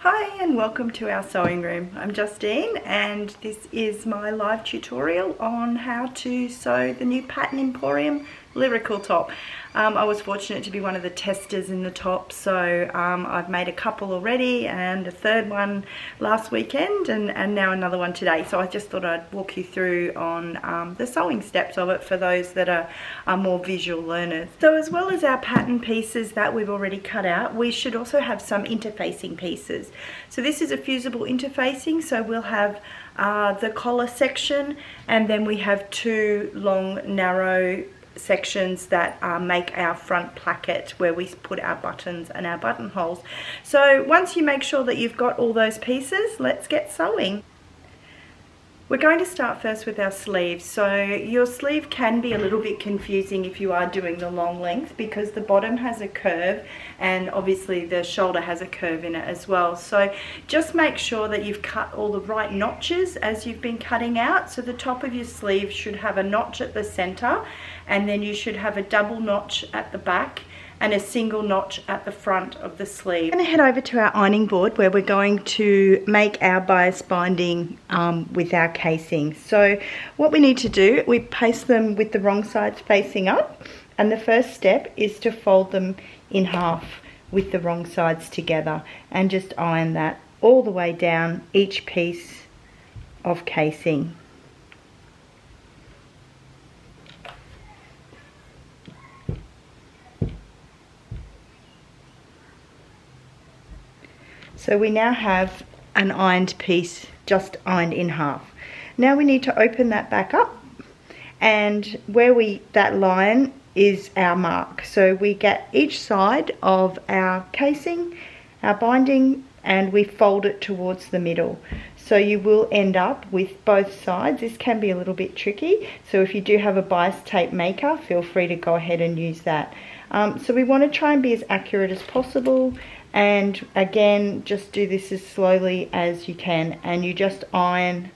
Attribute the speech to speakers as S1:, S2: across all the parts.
S1: Hi and welcome to our sewing room. I'm Justine and this is my live tutorial on how to sew the new Pattern Emporium Lyrical top. I was fortunate to be one of the testers in the top, so I've made a couple already and a third one last weekend and now another one today. So I just thought I'd walk you through on the sewing steps of it for those that are more visual learners. So as well as our pattern pieces that we've already cut out, we should also have some interfacing pieces. So this is a fusible interfacing, so we'll have the collar section and then we have two long narrow sections that make our front placket where we put our buttons and our buttonholes. So once you make sure that you've got all those pieces, let's get sewing. We're going to start first with our sleeves. So your sleeve can be a little bit confusing if you are doing the long length because the bottom has a curve and obviously the shoulder has a curve in it as well. So just make sure that you've cut all the right notches as you've been cutting out. So the top of your sleeve should have a notch at the center and then you should have a double notch at the back and a single notch at the front of the sleeve. I'm going to head over to our ironing board where we're going to make our bias binding with our casing. So what we need to do, we paste them with the wrong sides facing up, and the first step is to fold them in half with the wrong sides together and just iron that all the way down each piece of casing. So we now have an ironed piece just ironed in half. Now we need to open that back up, and where that line is our mark. So we get each side of our casing, our binding, and we fold it towards the middle. So you will end up with both sides. This can be a little bit tricky, so if you do have a bias tape maker, feel free to go ahead and use that. So we want to try and be as accurate as possible, and again just do this as slowly as you can, and you just iron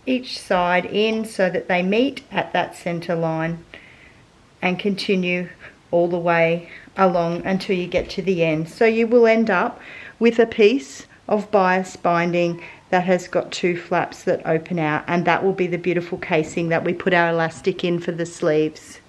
S1: each side in so that they meet at that center line and continue all the way along until you get to the end. So you will end up with a piece of bias binding that has got two flaps that open out, and that will be the beautiful casing that we put our elastic in for the sleeves.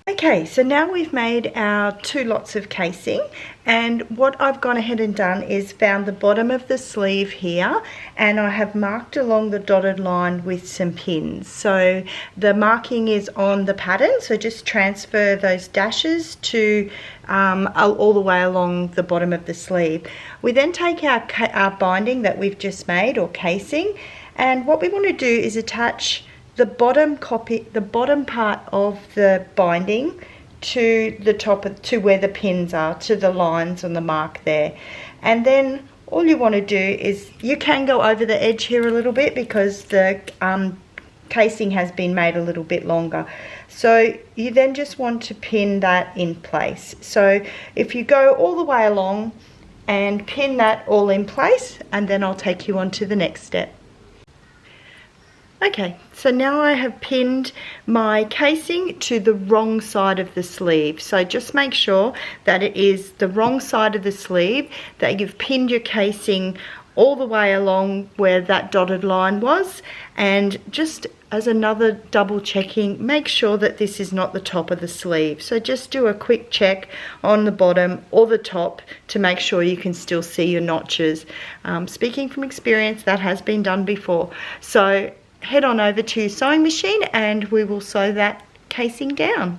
S1: Okay, so now we've made our two lots of casing, and what I've gone ahead and done is found the bottom of the sleeve here, and I have marked along the dotted line with some pins. So the marking is on the pattern, so just transfer those dashes to all the way along the bottom of the sleeve. We then take our binding that we've just made, or casing, and what we want to do is attach the bottom part of the binding to the top to where the pins are, to the lines on the mark there. And then all you want to do is, you can go over the edge here a little bit because the casing has been made a little bit longer. So you then just want to pin that in place. So if you go all the way along and pin that all in place, and then I'll take you on to the next step. Okay, so now I have pinned my casing to the wrong side of the sleeve. So just make sure that it is the wrong side of the sleeve, that you've pinned your casing all the way along where that dotted line was, and just as another double checking, make sure that this is not the top of the sleeve. So just do a quick check on the bottom or the top to make sure you can still see your notches. Speaking from experience, that has been done before. So head on over to your sewing machine and we will sew that casing down.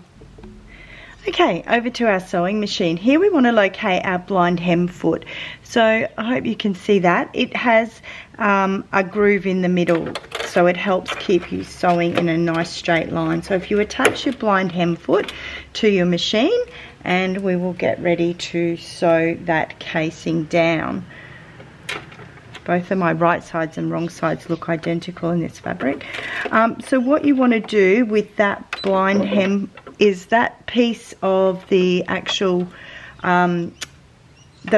S1: Okay, over to our sewing machine. Here we want to locate our blind hem foot. So I hope you can see that. It has a groove in the middle, so it helps keep you sewing in a nice straight line. So if you attach your blind hem foot to your machine, and we will get ready to sew that casing down. Both of my right sides and wrong sides look identical in this fabric. So what you want to do with that blind hem is that piece of the actual, the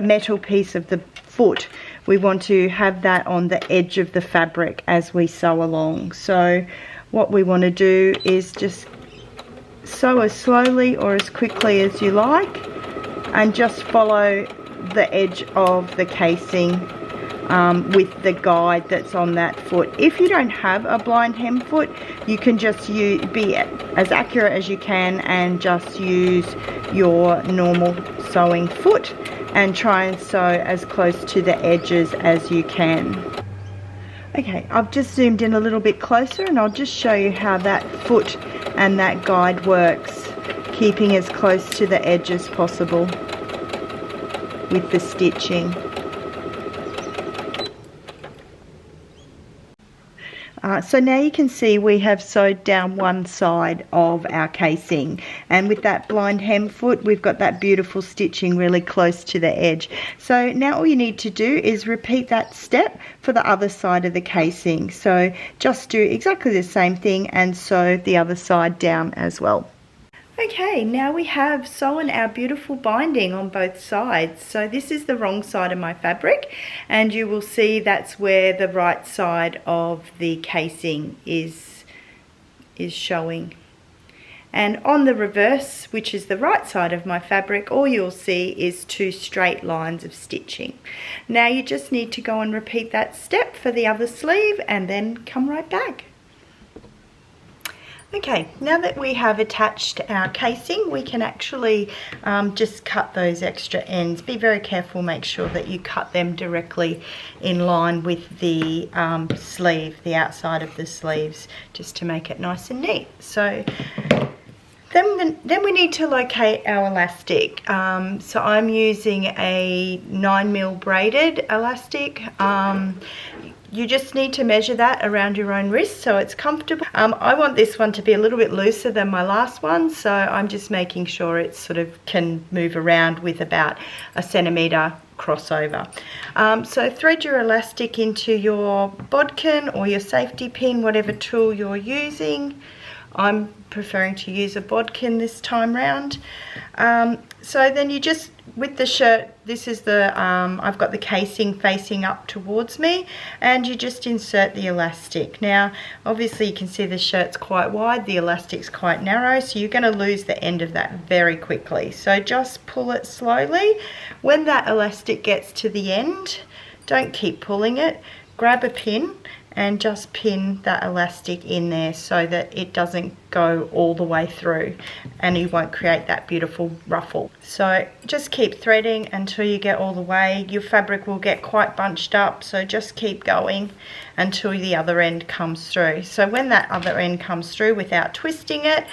S1: metal piece of the foot, we want to have that on the edge of the fabric as we sew along. So what we want to do is just sew as slowly or as quickly as you like, and just follow the edge of the casing with the guide that's on that foot. If you don't have a blind hem foot, you can just be as accurate as you can and just use your normal sewing foot and try and sew as close to the edges as you can. Okay, I've just zoomed in a little bit closer and I'll just show you how that foot and that guide works, keeping as close to the edge as possible with the stitching. So now you can see we have sewed down one side of our casing, and with that blind hem foot we've got that beautiful stitching really close to the edge. So now all you need to do is repeat that step for the other side of the casing. So just do exactly the same thing and sew the other side down as well. Okay, now we have sewn our beautiful binding on both sides. So this is the wrong side of my fabric, and you will see that's where the right side of the casing is showing. And on the reverse, which is the right side of my fabric, all you'll see is two straight lines of stitching. Now you just need to go and repeat that step for the other sleeve and then come right back. Okay, now that we have attached our casing, we can actually just cut those extra ends. Be very careful, make sure that you cut them directly in line with the sleeve, the outside of the sleeves, just to make it nice and neat. So then we need to locate our elastic. So I'm using a 9mm braided elastic. You just need to measure that around your own wrist so it's comfortable. I want this one to be a little bit looser than my last one, so I'm just making sure it sort of can move around with about a centimetre crossover. So thread your elastic into your bodkin or your safety pin, whatever tool you're using. I'm preferring to use a bodkin this time round. So then you just, with the shirt, this is the, I've got the casing facing up towards me, and you just insert the elastic. Now, obviously you can see the shirt's quite wide, the elastic's quite narrow, so you're going to lose the end of that very quickly. So just pull it slowly. When that elastic gets to the end, don't keep pulling it, grab a pin and just pin that elastic in there so that it doesn't go all the way through and you won't create that beautiful ruffle. So just keep threading until you get all the way. Your fabric will get quite bunched up, so just keep going until the other end comes through. So when that other end comes through, without twisting it,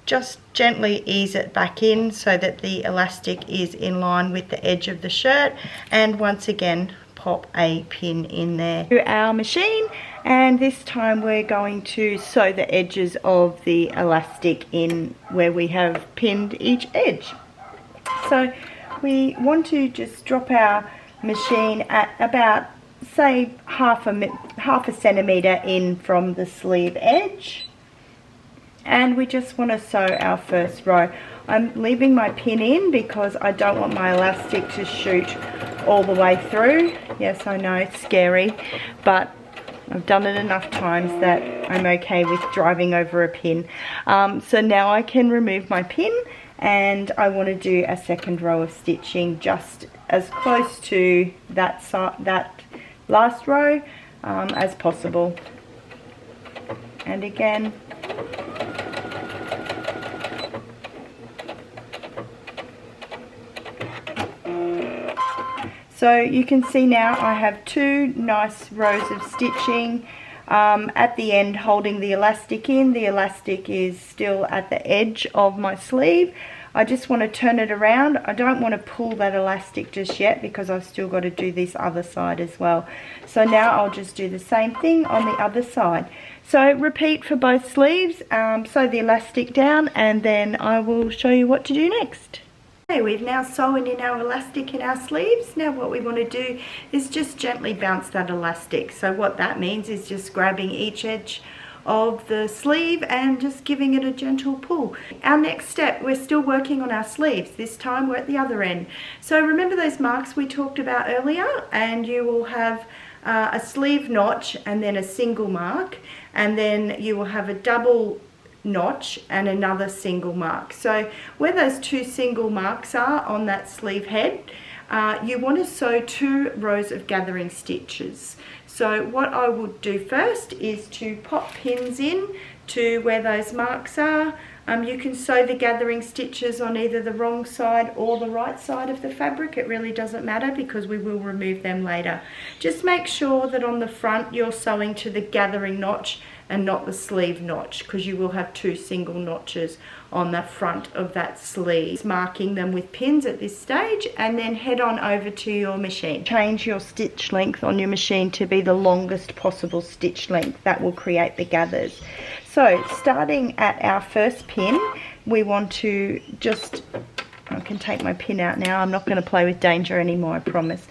S1: just gently ease it back in so that the elastic is in line with the edge of the shirt, and once again pop a pin in there to our machine, and this time we're going to sew the edges of the elastic in where we have pinned each edge. So we want to just drop our machine at about, say, half a centimetre in from the sleeve edge, and we just want to sew our first row. I'm leaving my pin in because I don't want my elastic to shoot all the way through. Yes, I know, it's scary, but I've done it enough times that I'm okay with driving over a pin. So now I can remove my pin, and I want to do a second row of stitching just as close to that last row as possible. And again, so you can see now I have two nice rows of stitching at the end, holding the elastic in. The elastic is still at the edge of my sleeve. I just want to turn it around. I don't want to pull that elastic just yet because I've still got to do this other side as well. So now I'll just do the same thing on the other side. So repeat for both sleeves, sew the elastic down, and then I will show you what to do next. Okay, we've now sewn in our elastic in our sleeves. Now what we want to do is just gently bounce that elastic. So what that means is just grabbing each edge of the sleeve and just giving it a gentle pull. Our next step, we're still working on our sleeves. This time we're at the other end. So remember those marks we talked about earlier, and you will have a sleeve notch and then a single mark, and then you will have a double notch and another single mark. So where those two single marks are on that sleeve head, you want to sew 2 rows of gathering stitches. So what I would do first is to pop pins in to where those marks are. You can sew the gathering stitches on either the wrong side or the right side of the fabric. It really doesn't matter because we will remove them later. Just make sure that on the front you're sewing to the gathering notch and not the sleeve notch, because you will have 2 single notches on the front of that sleeve. Marking them with pins at this stage, and then head on over to your machine. Change your stitch length on your machine to be the longest possible stitch length. That will create the gathers. So starting at our first pin, we want to just, I can take my pin out now. I'm not going to play with danger anymore, I promise.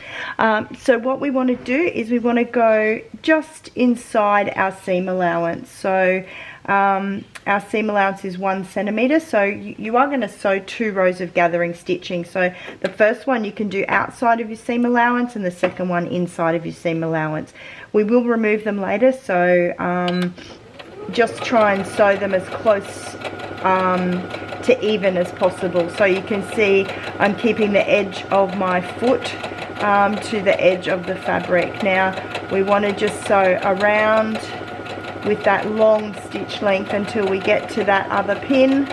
S1: So what we want to do is we want to go just inside our seam allowance. So our seam allowance is 1 centimetre. So you are going to sew 2 rows of gathering stitching. So the first one you can do outside of your seam allowance and the second one inside of your seam allowance. We will remove them later, so just try and sew them as close to even as possible. So you can see I'm keeping the edge of my foot to the edge of the fabric. Now we want to just sew around with that long stitch length until we get to that other pin.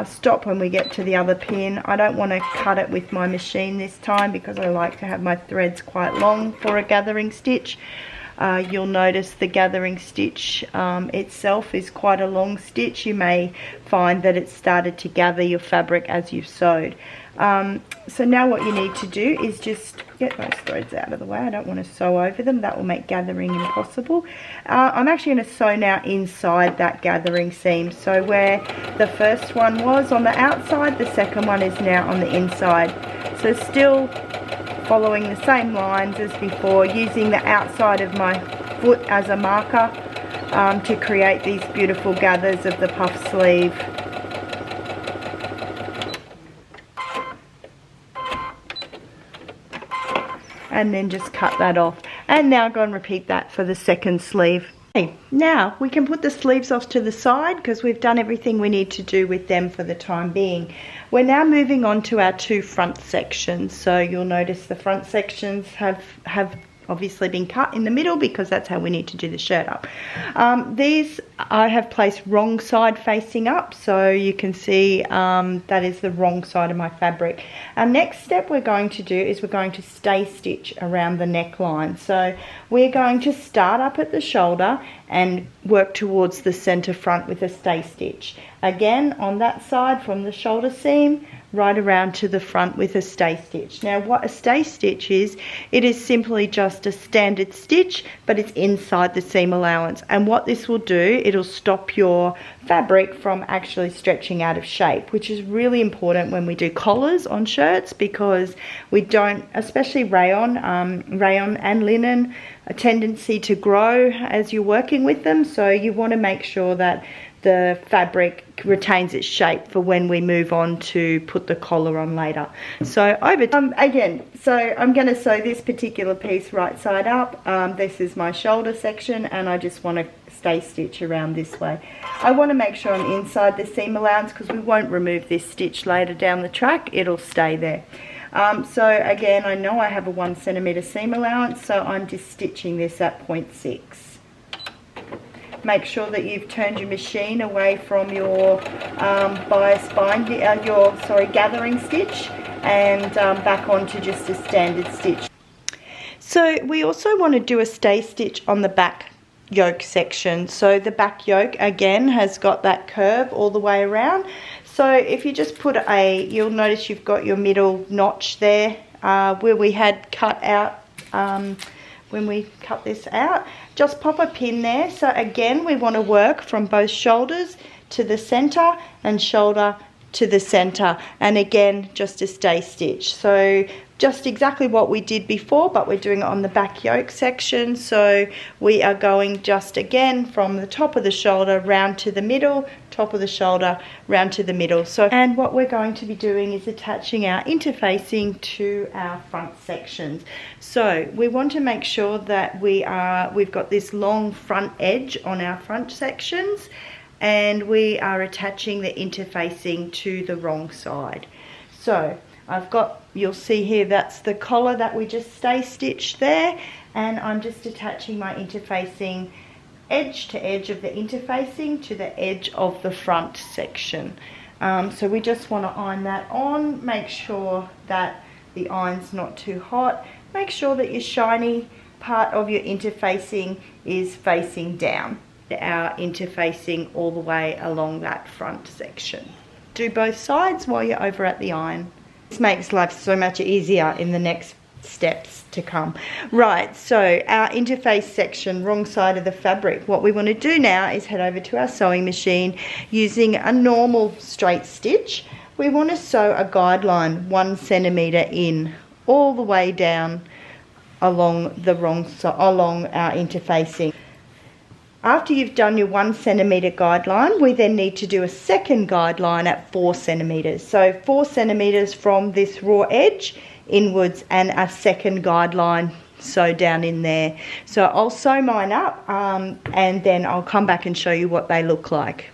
S1: Stop when we get to the other pin. I don't want to cut it with my machine this time because I like to have my threads quite long for a gathering stitch. You'll notice the gathering stitch itself is quite a long stitch. You may find that it's started to gather your fabric as you've sewed. So now what you need to do is just get those threads out of the way. I don't want to sew over them. That will make gathering impossible. I'm actually going to sew now inside that gathering seam. So where the first one was on the outside, the second one is now on the inside. So still following the same lines as before, using the outside of my foot as a marker to create these beautiful gathers of the puff sleeve. And then just cut that off. And now go and repeat that for the second sleeve. Okay, now we can put the sleeves off to the side because we've done everything we need to do with them for the time being. We're now moving on to our 2 front sections. So you'll notice the front sections have obviously been cut in the middle because that's how we need to do the shirt up. These I have placed wrong side facing up, so you can see that is the wrong side of my fabric. Our next step we're going to do is we're going to stay stitch around the neckline. So we're going to start up at the shoulder and work towards the center front with a stay stitch. Again, on that side from the shoulder seam, right around to the front with a stay stitch. Now what a stay stitch is, it is simply just a standard stitch, but it's inside the seam allowance. And what this will do, it'll stop your fabric from actually stretching out of shape, which is really important when we do collars on shirts, because we don't, especially rayon and linen, a tendency to grow as you're working with them. So you want to make sure that the fabric retains its shape for when we move on to put the collar on later. So over again, so I'm going to sew this particular piece right side up. This is my shoulder section, and I just want to stay stitch around this way. I want to make sure I'm inside the seam allowance because we won't remove this stitch later down the track. It'll stay there. So again, I know I have a 1 centimetre seam allowance, so I'm just stitching this at 0.6. Make sure that you've turned your machine away from your gathering stitch, and back onto just a standard stitch. So we also want to do a stay stitch on the back yoke section. So the back yoke again has got that curve all the way around. So if you just put you'll notice you've got your middle notch there where we had cut out when we cut this out. Just pop a pin there. So again, we want to work from both shoulders to the center and shoulder to the center, and again just a stay stitch. So just exactly what we did before, but we're doing it on the back yoke section. So we are going just again from the top of the shoulder round to the middle, top of the shoulder round to the middle. So, and what we're going to be doing is attaching our interfacing to our front sections. So we want to make sure that we've got this long front edge on our front sections, and we are attaching the interfacing to the wrong side. So I've got, you'll see here, that's the collar that we just stay stitched there, and I'm just attaching my interfacing edge to edge of the interfacing to the edge of the front section. So we just want to iron that on, make sure that the iron's not too hot, make sure that your shiny part of your interfacing is facing down. Our interfacing all the way along that front section. Do both sides while you're over at the iron. This makes life so much easier in the next steps to come. Right, so our interface section, wrong side of the fabric. What we want to do now is head over to our sewing machine using a normal straight stitch. We want to sew a guideline 1 centimeter in all the way down along the along our interfacing. After you've done your 1 centimeter guideline, we then need to do a second guideline at 4 centimeters. So 4 centimeters from this raw edge inwards, and a second guideline sew down in there. So I'll sew mine up and then I'll come back and show you what they look like.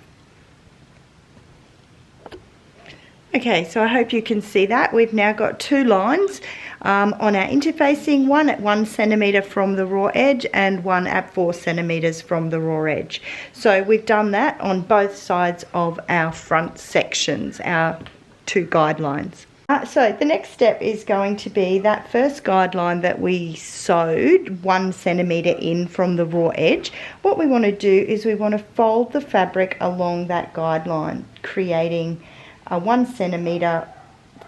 S1: Okay, so I hope you can see that. We've now got 2 lines on our interfacing, one at 1 centimeter from the raw edge and one at 4 centimeters from the raw edge. So we've done that on both sides of our front sections, our 2 guidelines. So the next step is going to be that first guideline that we sewed 1 centimeter in from the raw edge. What we want to do is we want to fold the fabric along that guideline, creating a 1 centimeter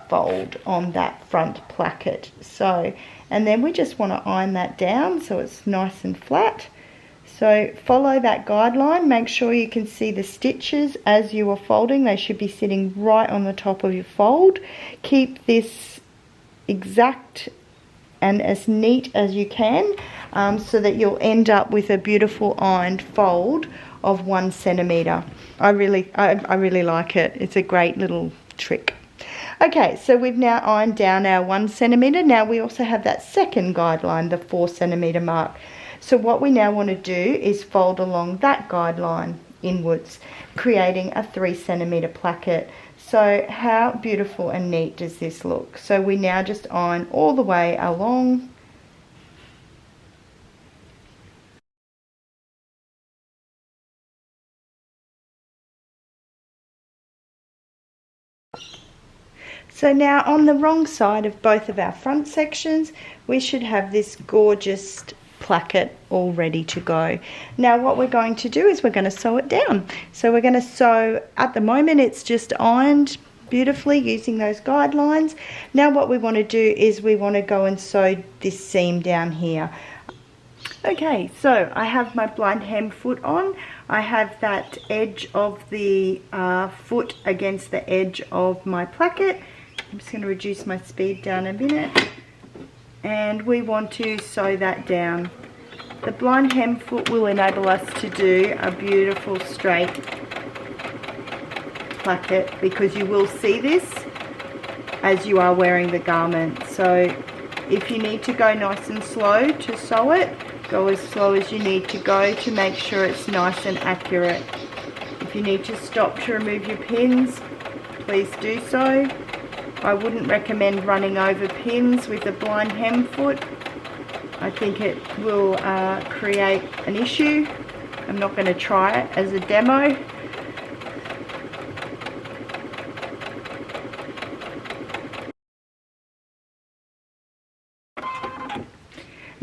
S1: fold on that front placket. So, and then we just want to iron that down so it's nice and flat. So follow that guideline, make sure you can see the stitches as you are folding. They should be sitting right on the top of your fold. Keep this exact and as neat as you can so that you'll end up with a beautiful ironed fold of 1 centimeter. I really like it. It's a great little trick. Okay, so we've now ironed down our 1 centimeter. Now we also have that second guideline, the 4 centimeter mark. So what we now want to do is fold along that guideline inwards, creating a 3 centimeter placket. So how beautiful and neat does this look? So we now just iron all the way along. So now on the wrong side of both of our front sections, we should have this gorgeous placket all ready to go. Now what we're going to do is we're going to sew it down. So we're going to sew, at the moment it's just ironed beautifully using those guidelines. Now what we want to do is we want to go and sew this seam down here. Okay, so I have my blind hem foot on. I have that edge of the foot against the edge of my placket. I'm just going to reduce my speed down a minute, and we want to sew that down. The blind hem foot will enable us to do a beautiful straight placket, because you will see this as you are wearing the garment. So if you need to go nice and slow to sew it, go as slow as you need to go to make sure it's nice and accurate. If you need to stop to remove your pins, please do so. I wouldn't recommend running over pins with a blind hem foot. I think it will create an issue. I'm not going to try it as a demo.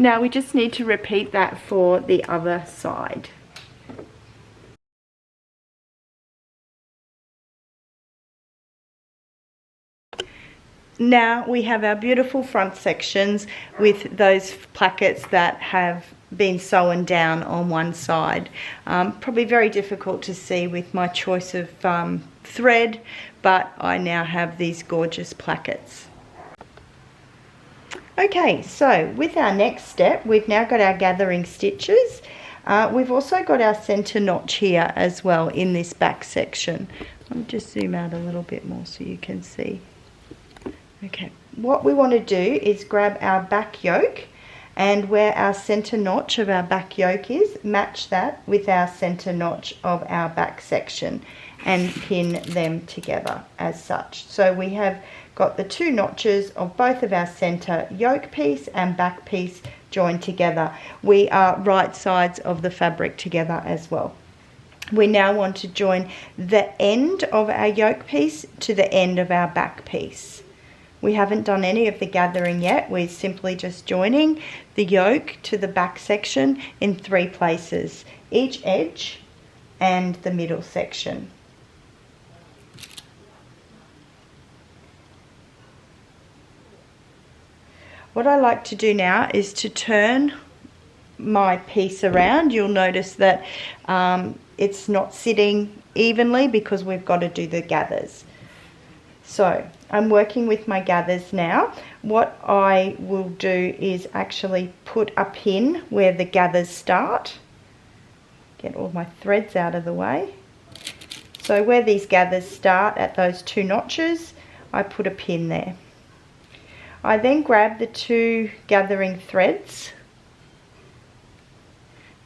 S1: Now we just need to repeat that for the other side. Now we have our beautiful front sections with those plackets that have been sewn down on one side. Probably very difficult to see with my choice of thread, but I now have these gorgeous plackets. Okay, so with our next step, we've now got our gathering stitches. We've also got our center notch here as well in this back section. I'll just zoom out a little bit more so you can see. Okay, what we want to do is grab our back yoke, and where our center notch of our back yoke is, match that with our center notch of our back section and pin them together as such. So we have got the 2 notches of both of our center yoke piece and back piece joined together. We are right sides of the fabric together as well. We now want to join the end of our yoke piece to the end of our back piece. We haven't done any of the gathering yet. We're simply just joining the yoke to the back section in 3 places, each edge and the middle section. What I like to do now is to turn my piece around. You'll notice that it's not sitting evenly because we've got to do the gathers. So I'm working with my gathers now. What I will do is actually put a pin where the gathers start. Get all my threads out of the way. So where these gathers start at those 2 notches, I put a pin there. I then grab the 2 gathering threads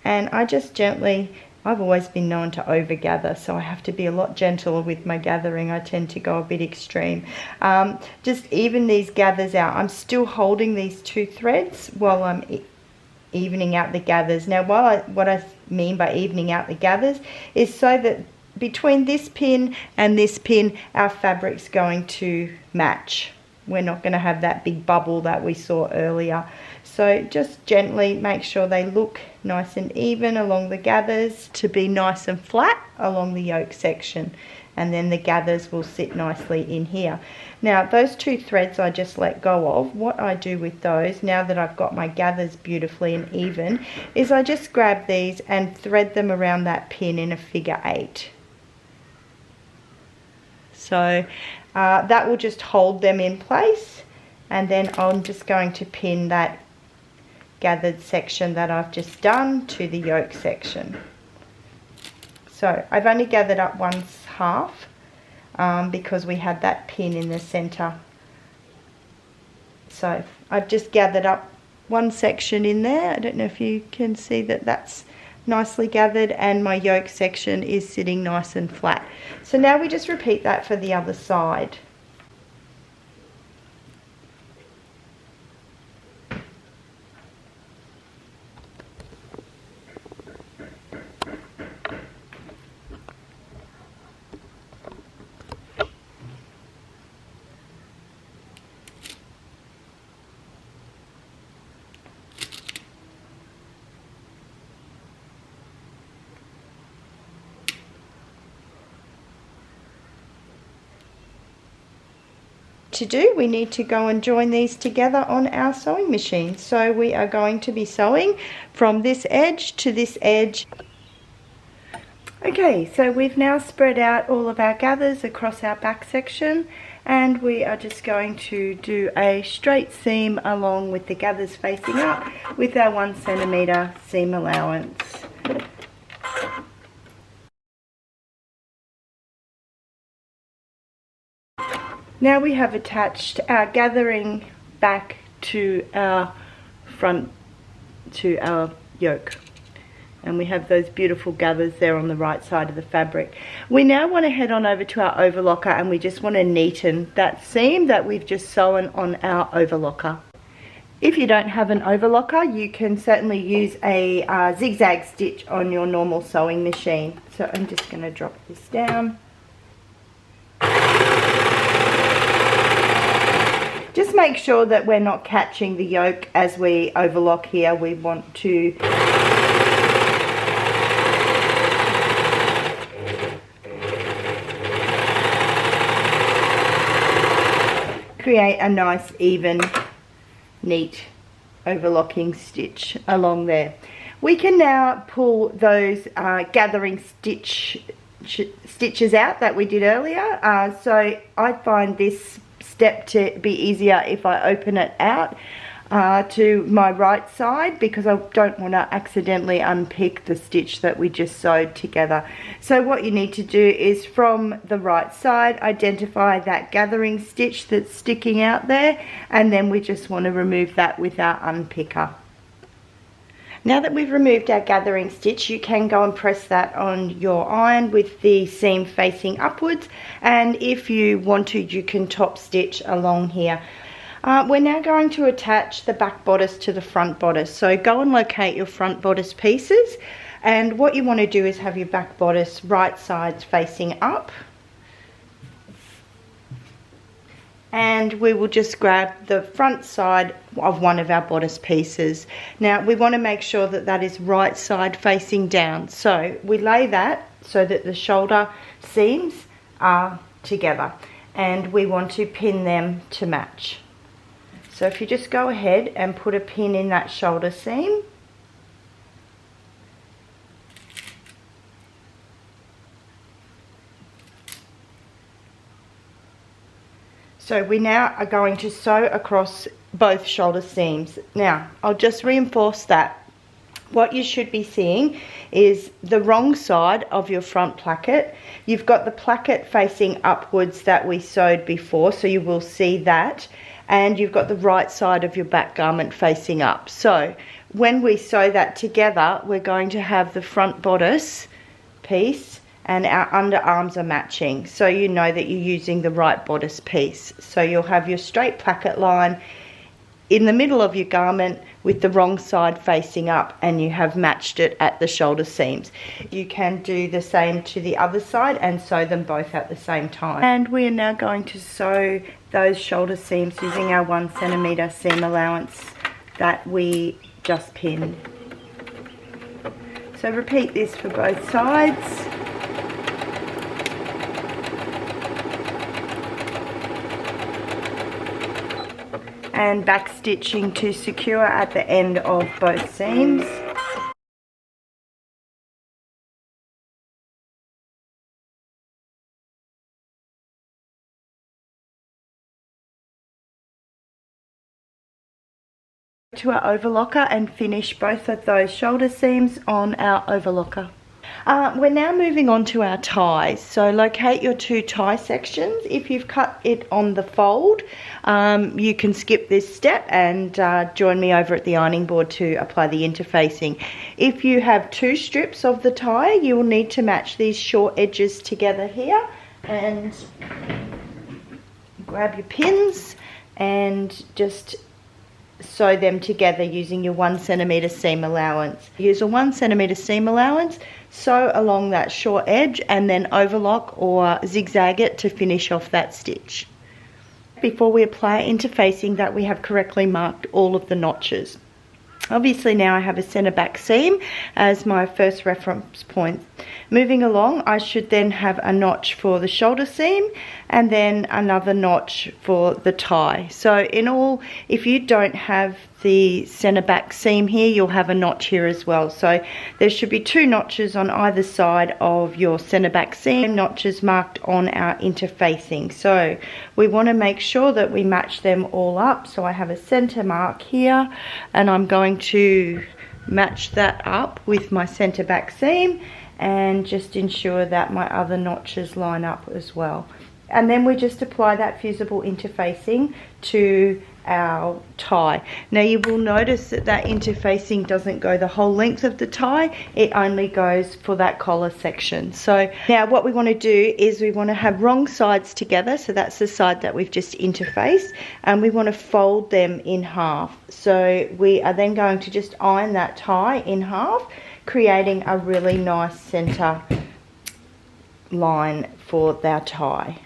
S1: and I just gently, I've always been known to over gather, so I have to be a lot gentler with my gathering. I tend to go a bit extreme. Just even these gathers out. I'm still holding these 2 threads while I'm evening out the gathers. Now what I mean by evening out the gathers is so that between this pin and this pin our fabric's going to match. We're not going to have that big bubble that we saw earlier. So just gently make sure they look nice and even along the gathers to be nice and flat along the yoke section, and then the gathers will sit nicely in here. Now those 2 threads I just let go of, what I do with those now that I've got my gathers beautifully and even is I just grab these and thread them around that pin in a figure 8. So that will just hold them in place, and then I'm just going to pin that gathered section that I've just done to the yoke section. So I've only gathered up 1/2 because we had that pin in the center. So I've just gathered up 1 section in there. I don't know if you can see that that's nicely gathered, and my yoke section is sitting nice and flat. So now we just repeat that for the other side. To do, we need to go and join these together on our sewing machine. So we are going to be sewing from this edge to this edge. Okay, so we've now spread out all of our gathers across our back section, and we are just going to do a straight seam along with the gathers facing up with our 1 centimeter seam allowance. Now we have attached our gathering back to our front, to our yoke. And we have those beautiful gathers there on the right side of the fabric. We now want to head on over to our overlocker, and we just want to neaten that seam that we've just sewn on our overlocker. If you don't have an overlocker, you can certainly use a zigzag stitch on your normal sewing machine. So I'm just going to drop this down. Just make sure that we're not catching the yoke as we overlock here. We want to create a nice, even, neat overlocking stitch along there. We can now pull those gathering stitches out that we did earlier. So I find this step to be easier if I open it out to my right side, because I don't want to accidentally unpick the stitch that we just sewed together. So what you need to do is from the right side identify that gathering stitch that's sticking out there, and then we just want to remove that with our unpicker. Now that we've removed our gathering stitch, you can go and press that on your iron with the seam facing upwards, and if you want to, you can top stitch along here. We're now going to attach the back bodice to the front bodice. So go and locate your front bodice pieces, and what you want to do is have your back bodice right sides facing up. And we will just grab the front side of one of our bodice pieces. Now we want to make sure that that is right side facing down. So we lay that so that the shoulder seams are together, and we want to pin them to match. So if you just go ahead and put a pin in that shoulder seam. So we now are going to sew across both shoulder seams. Now, I'll just reinforce that. What you should be seeing is the wrong side of your front placket. You've got the placket facing upwards that we sewed before, so you will see that. And you've got the right side of your back garment facing up. So when we sew that together, we're going to have the front bodice piece and our underarms are matching, so you know that you're using the right bodice piece. So you'll have your straight placket line in the middle of your garment with the wrong side facing up, and you have matched it at the shoulder seams. You can do the same to the other side and sew them both at the same time. And we are now going to sew those shoulder seams using our 1 centimeter seam allowance that we just pinned. So repeat this for both sides. And back stitching to secure at the end of both seams. To our overlocker and finish both of those shoulder seams on our overlocker. We're now moving on to our ties. So locate your 2 tie sections. If you've cut it on the fold, you can skip this step and join me over at the ironing board to apply the interfacing. If you have 2 strips of the tie, you will need to match these short edges together here, and grab your pins and just sew them together using your 1 centimeter seam allowance. Use a 1 centimeter seam allowance, sew along that short edge, and then overlock or zigzag it to finish off that stitch. Before we apply interfacing, that we have correctly marked all of the notches. Obviously now I have a centre back seam as my first reference point. Moving along, I should then have a notch for the shoulder seam and then another notch for the tie. So in all, if you don't have the centre back seam here, you'll have a notch here as well. So there should be 2 notches on either side of your centre back seam, notches marked on our interfacing. So we want to make sure that we match them all up. So I have a centre mark here, and I'm going to match that up with my centre back seam and just ensure that my other notches line up as well. And then we just apply that fusible interfacing to our tie. Now you will notice that that interfacing doesn't go the whole length of the tie, it only goes for that collar section. So now what we want to do is we want to have wrong sides together, so that's the side that we've just interfaced, and we want to fold them in half. So we are then going to just iron that tie in half, creating a really nice center line for our tie.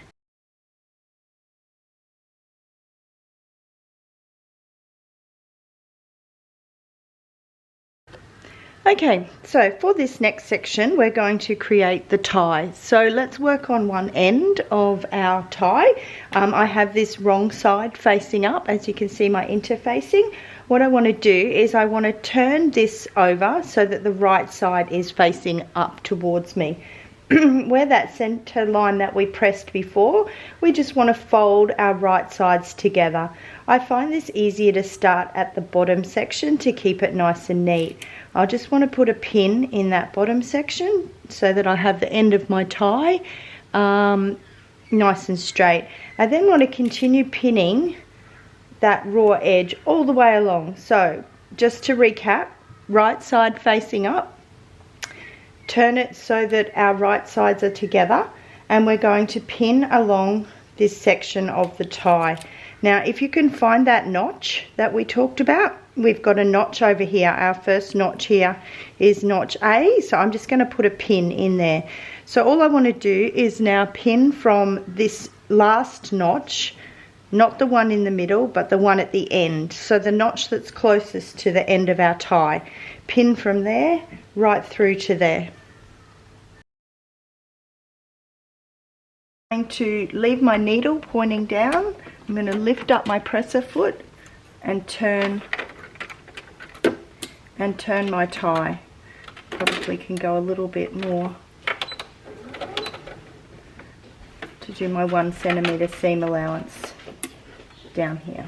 S1: Okay, so for this next section, we're going to create the tie. So let's work on one end of our tie. I have this wrong side facing up, as you can see my interfacing. What I want to do is I want to turn this over so that the right side is facing up towards me. Where that center line that we pressed before, we just want to fold our right sides together. I find this easier to start at the bottom section to keep it nice and neat. I just want to put a pin in that bottom section so that I have the end of my tie nice and straight. I then want to continue pinning that raw edge all the way along. So just to recap, right side facing up. Turn it so that our right sides are together, and we're going to pin along this section of the tie. Now if you can find that notch that we talked about, we've got a notch over here. Our first notch here is notch A, so I'm just going to put a pin in there. So all I want to do is now pin from this last notch, not the one in the middle but the one at the end, so the notch that's closest to the end of our tie. Pin from there right through to there. I'm going to leave my needle pointing down. I'm going to lift up my presser foot and turn my tie. Probably can go a little bit more to do my 1 centimetre seam allowance down here.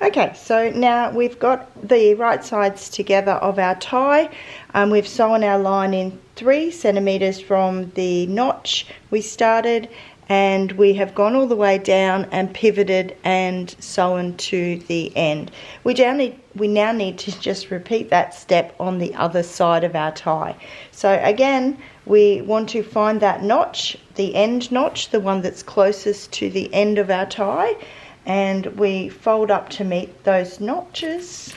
S1: Okay, so now we've got the right sides together of our tie. We've sewn our line in 3 centimetres from the notch we started, and we have gone all the way down and pivoted and sewn to the end. We now need to just repeat that step on the other side of our tie. So again, we want to find that notch, the end notch, the one that's closest to the end of our tie, and we fold up to meet those notches,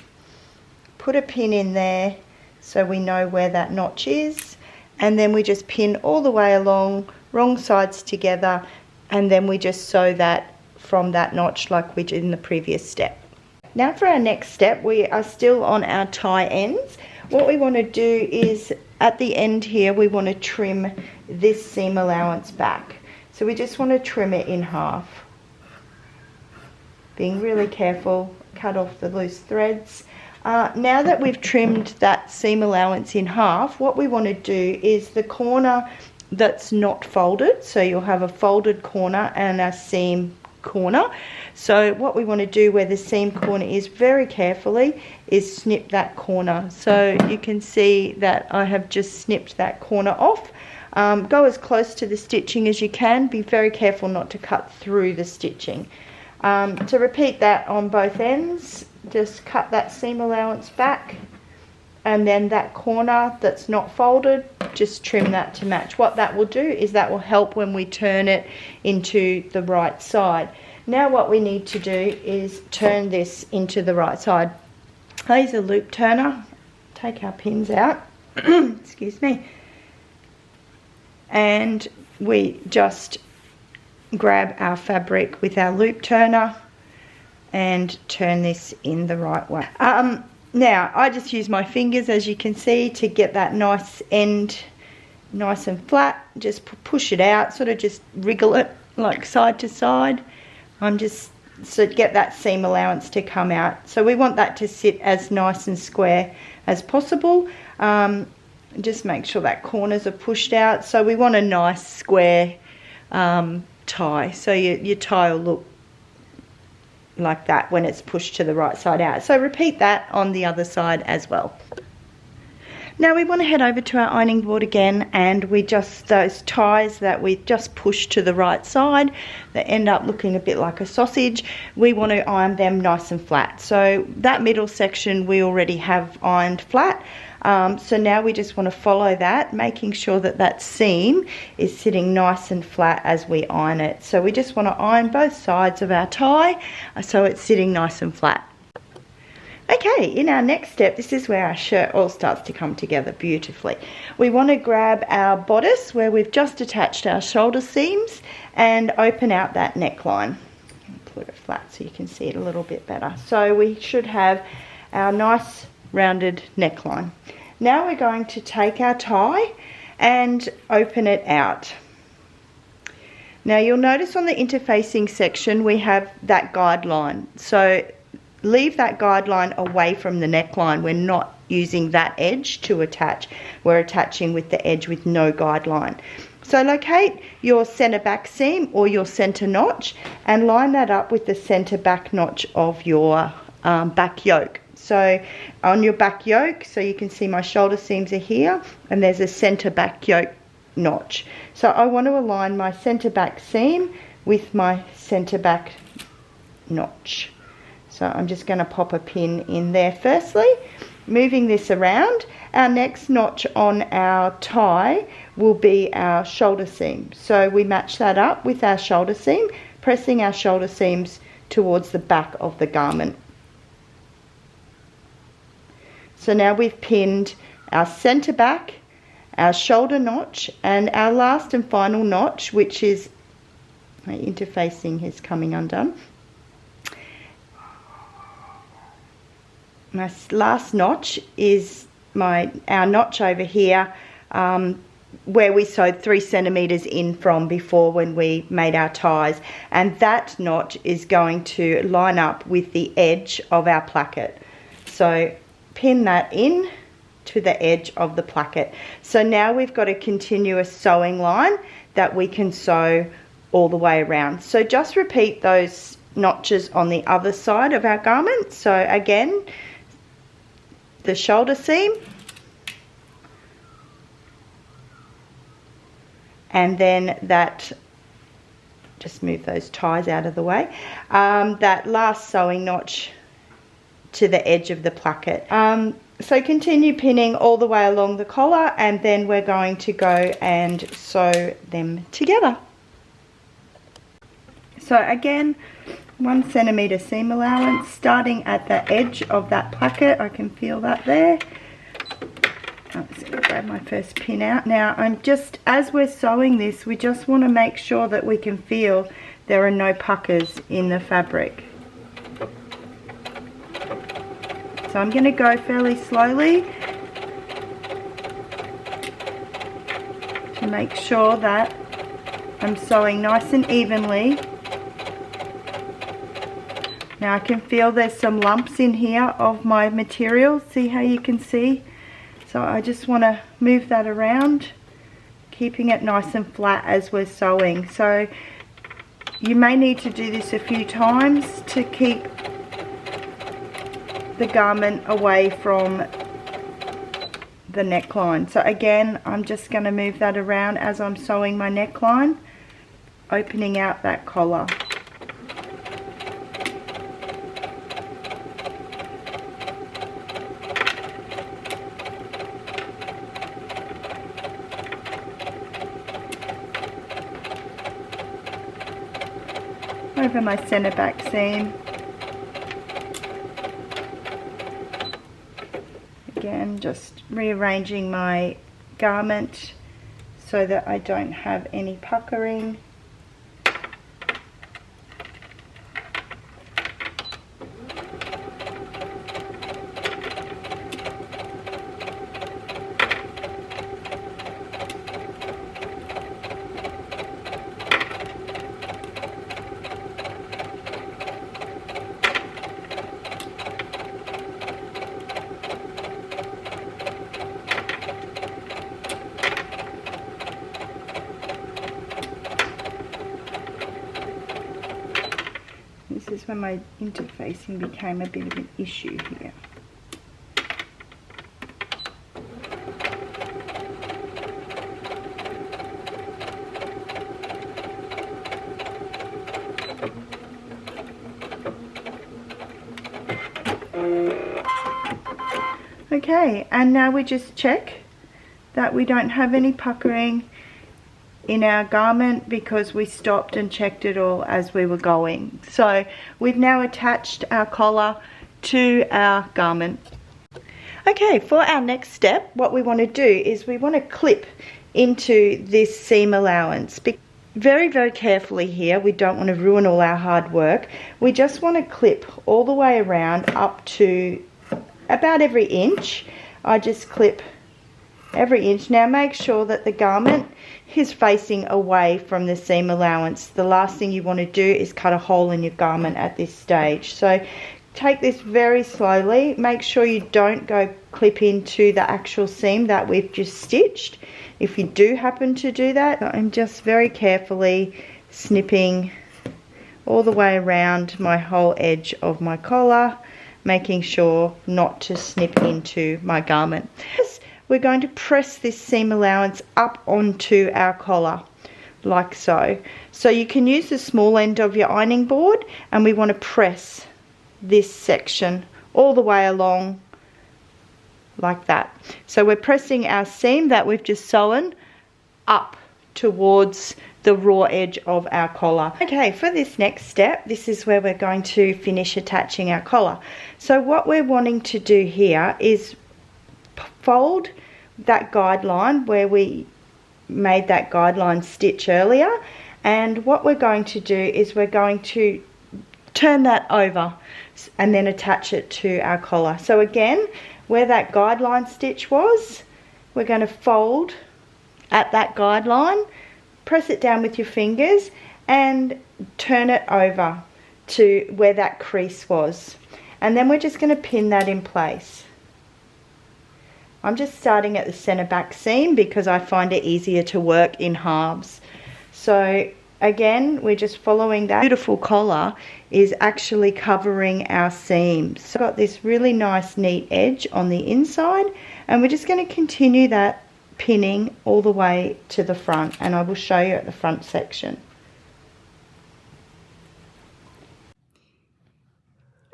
S1: put a pin in there so we know where that notch is, and then we just pin all the way along, wrong sides together, and then we just sew that from that notch like we did in the previous step. Now for our next step, we are still on our tie ends. What we want to do is at the end here we want to trim this seam allowance back. So we just want to trim it in half. Being really careful, cut off the loose threads. Now that we've trimmed that seam allowance in half, what we want to do is the corner that's not folded, so you'll have a folded corner and a seam corner. So what we want to do where the seam corner is, very carefully, is snip that corner. So you can see that I have just snipped that corner off. Go as close to the stitching as you can. Be very careful not to cut through the stitching. To repeat that on both ends, just cut that seam allowance back, and then that corner that's not folded, just trim that to match. What that will do is that will help when we turn it into the right side. Now what we need to do is turn this into the right side. I use a loop turner, take our pins out, excuse me, and we just grab our fabric with our loop turner and turn this in the right way. Now I just use my fingers, as you can see, to get that nice end nice and flat. Just push it out, sort of just wriggle it like side to side. I'm just so get that seam allowance to come out. So we want that to sit as nice and square as possible. Just make sure that corners are pushed out. So we want a nice square tie, so your tie will look like that when it's pushed to the right side out. So repeat that on the other side as well. Now we want to head over to our ironing board again, and we just, those ties that we just pushed to the right side that end up looking a bit like a sausage, we want to iron them nice and flat. So that middle section we already have ironed flat. So now we just want to follow that, making sure that that seam is sitting nice and flat as we iron it. So we just want to iron both sides of our tie so it's sitting nice and flat. Okay, in our next step, this is where our shirt all starts to come together beautifully. We want to grab our bodice where we've just attached our shoulder seams and open out that neckline. Put it flat so you can see it a little bit better. So we should have our nice rounded neckline. Now we're going to take our tie and open it out. Now you'll notice on the interfacing section we have that guideline. So leave that guideline away from the neckline. We're not using that edge to attach. We're attaching with the edge with no guideline. So locate your center back seam or your center notch and line that up with the center back notch of your back yoke. So on your back yoke, so you can see my shoulder seams are here, and there's a center back yoke notch. So I want to align my center back seam with my center back notch. So I'm just going to pop a pin in there firstly. Moving this around, our next notch on our tie will be our shoulder seam. So we match that up with our shoulder seam, pressing our shoulder seams towards the back of the garment. So now we've pinned our center back, our shoulder notch, and our last and final notch, which is my interfacing is coming undone. My last notch is our notch over here, where we sewed 3 centimeters in from before when we made our ties, and that notch is going to line up with the edge of our placket. So pin that in to the edge of the placket. So now we've got a continuous sewing line that we can sew all the way around. So just repeat those notches on the other side of our garment. So again, the shoulder seam, and then that, just move those ties out of the way, that last sewing notch to the edge of the placket. So continue pinning all the way along the collar, and then we're going to go and sew them together. So again, 1 centimeter seam allowance, starting at the edge of that placket. I can feel that there. I'm just going to grab my first pin out. Now I'm just, as we're sewing this, we just want to make sure that we can feel there are no puckers in the fabric. So I'm going to go fairly slowly to make sure that I'm sewing nice and evenly. Now I can feel there's some lumps in here of my material. See how you can see? So I just want to move that around, keeping it nice and flat as we're sewing. So you may need to do this a few times to keep the garment away from the neckline. So again, I'm just going to move that around as I'm sewing my neckline, opening out that collar. Over my center back seam. Again, just rearranging my garment so that I don't have any puckering. This is when my interfacing became a bit of an issue here. Okay, and now we just check that we don't have any puckering in our garment because we stopped and checked it all as we were going. So we've now attached our collar to our garment. Okay, for our next step, what we want to do is we want to clip into this seam allowance. Very, very carefully here. We don't want to ruin all our hard work. We just want to clip all the way around up to about every inch. I just clip every inch. Now make sure that the garment is facing away from the seam allowance. The last thing you want to do is cut a hole in your garment at this stage. So take this very slowly. Make sure you don't go clip into the actual seam that we've just stitched. If you do happen to do that, I'm just very carefully snipping all the way around my whole edge of my collar, making sure not to snip into my garment. we're going to press this seam allowance up onto our collar, like so. So you can use the small end of your ironing board, and we want to press this section all the way along like that. So we're pressing our seam that we've just sewn up towards the raw edge of our collar. Okay, for this next step, this is where we're going to finish attaching our collar. So what we're wanting to do here is fold that guideline where we made that guideline stitch earlier, and what we're going to do is we're going to turn that over and then attach it to our collar. So again, where that guideline stitch was, we're going to fold at that guideline, press it down with your fingers and turn it over to where that crease was, and then we're just going to pin that in place. I'm just starting at the center back seam because I find it easier to work in halves. So again, we're just following that. Beautiful collar is actually covering our seams. So I've got this really nice neat edge on the inside, and we're just going to continue that pinning all the way to the front, and I will show you at the front section.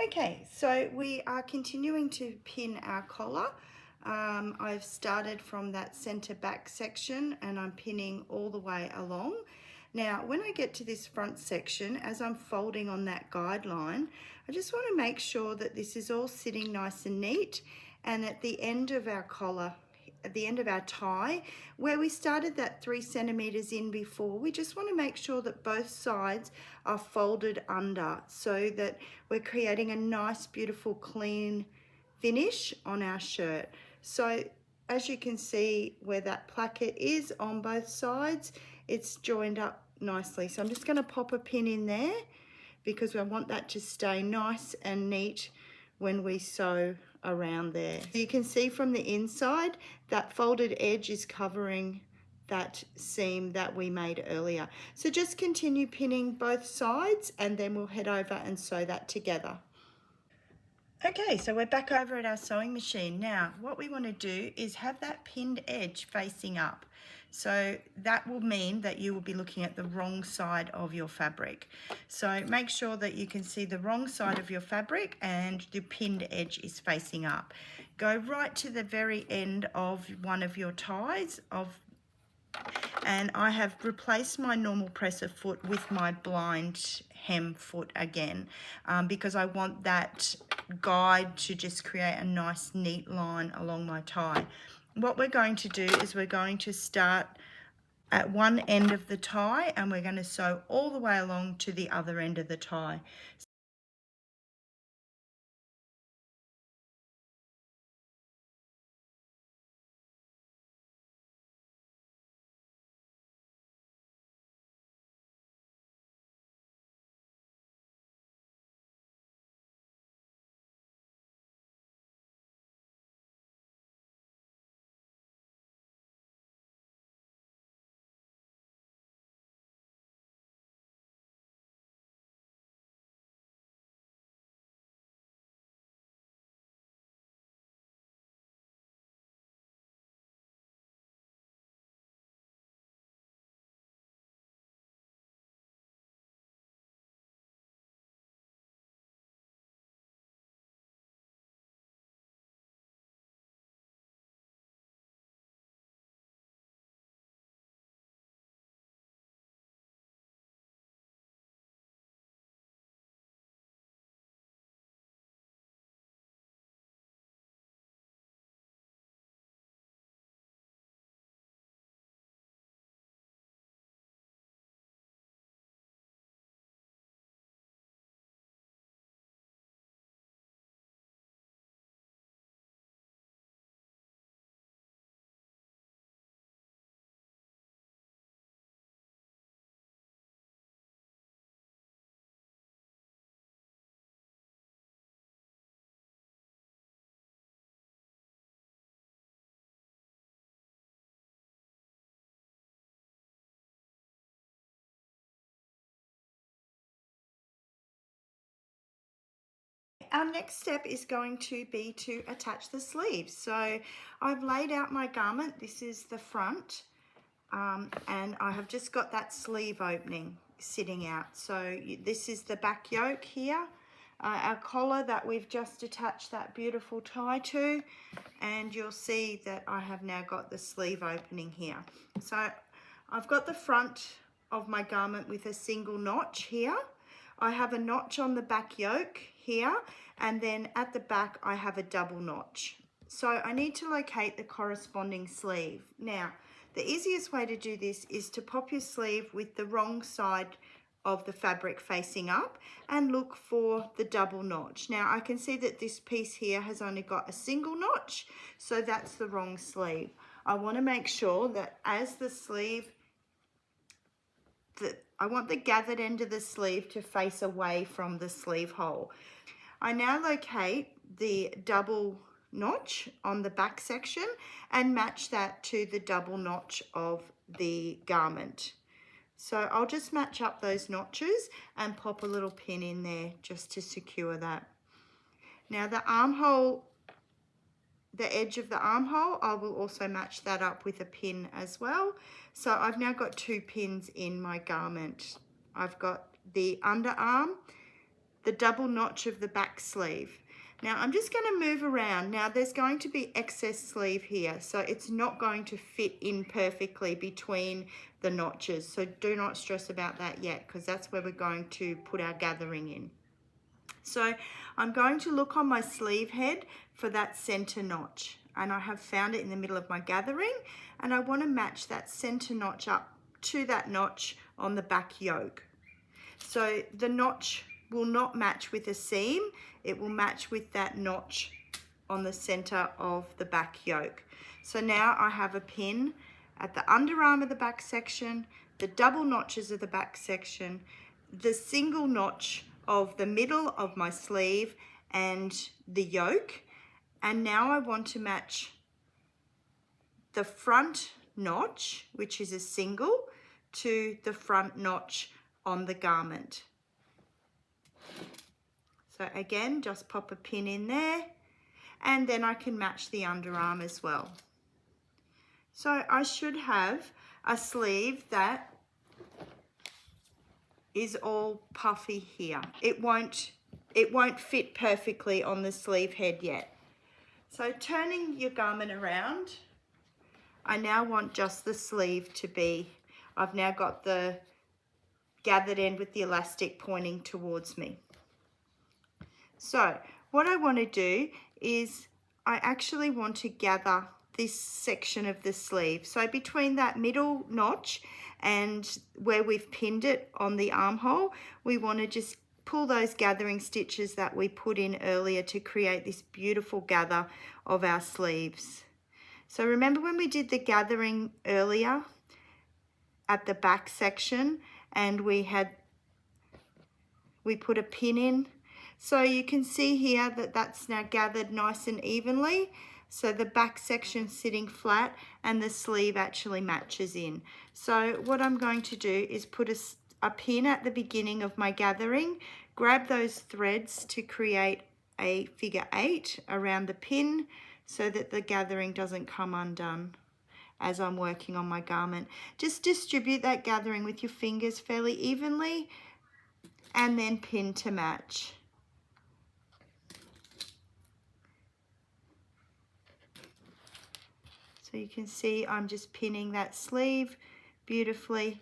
S1: Okay, so we are continuing to pin our collar. I've started from that center back section and I'm pinning all the way along. Now when I get to this front section, as I'm folding on that guideline, I just want to make sure that this is all sitting nice and neat, and at the end of our collar, at the end of our tie, where we started that 3 centimeters in before, we just want to make sure that both sides are folded under so that we're creating a nice, beautiful, clean finish on our shirt. So as you can see where that placket is on both sides, it's joined up nicely. So I'm just going to pop a pin in there because I want that to stay nice and neat when we sew around there. You can see from the inside that folded edge is covering that seam that we made earlier. So just continue pinning both sides and then we'll head over and sew that together. Okay, so we're back over at our sewing machine. Now, what we want to do is have that pinned edge facing up. So that will mean that you will be looking at the wrong side of your fabric. So make sure that you can see the wrong side of your fabric and the pinned edge is facing up. Go right to the very end of one of your ties and I have replaced my normal presser foot with my blind hem foot again because I want that guide to just create a nice neat line along my tie. What we're going to do is we're going to start at one end of the tie and we're going to sew all the way along to the other end of the tie. our next step is going to be to attach the sleeves. So I've laid out my garment. This is the front, and I have just got that sleeve opening sitting out. So this is the back yoke here, our collar that we've just attached that beautiful tie to, and you'll see that I have now got the sleeve opening here. So I've got the front of my garment with a single notch here. I have a notch on the back yoke here, and then at the back I have a double notch. So I need to locate the corresponding sleeve. Now, the easiest way to do this is to pop your sleeve with the wrong side of the fabric facing up and look for the double notch. Now I can see that this piece here has only got a single notch, so that's the wrong sleeve. I want to make sure that as the sleeve, I want the gathered end of the sleeve to face away from the sleeve hole. I now locate the double notch on the back section and match that to the double notch of the garment. So I'll just match up those notches and pop a little pin in there just to secure that. Now the armhole, the edge of the armhole, I will also match that up with a pin as well. So I've now got 2 pins in my garment. I've got the underarm, the double notch of the back sleeve. Now I'm just going to move around. Now there's going to be excess sleeve here, so it's not going to fit in perfectly between the notches. So do not stress about that yet, because that's where we're going to put our gathering in. So I'm going to look on my sleeve head for that center notch, and I have found it in the middle of my gathering, and I want to match that center notch up to that notch on the back yoke. So the notch will not match with a seam, it will match with that notch on the center of the back yoke. So now I have a pin at the underarm of the back section, the double notches of the back section, the single notch of the middle of my sleeve and the yoke. And now I want to match the front notch, which is a single, to the front notch on the garment. So again, just pop a pin in there, and then I can match the underarm as well. So I should have a sleeve that is all puffy here. It won't fit perfectly on the sleeve head yet. So turning your garment around, I now want just the sleeve to be, I've now got the gathered end with the elastic pointing towards me. So what I want to do is I actually want to gather this section of the sleeve. So between that middle notch and where we've pinned it on the armhole, we want to just pull those gathering stitches that we put in earlier to create this beautiful gather of our sleeves. So remember when we did the gathering earlier at the back section, and we put a pin in? So you can see here that that's now gathered nice and evenly. So the back section sitting flat and the sleeve actually matches in. So what I'm going to do is put a pin at the beginning of my gathering, grab those threads to create a figure 8 around the pin so that the gathering doesn't come undone as I'm working on my garment. Just distribute that gathering with your fingers fairly evenly and then pin to match. So you can see I'm just pinning that sleeve beautifully.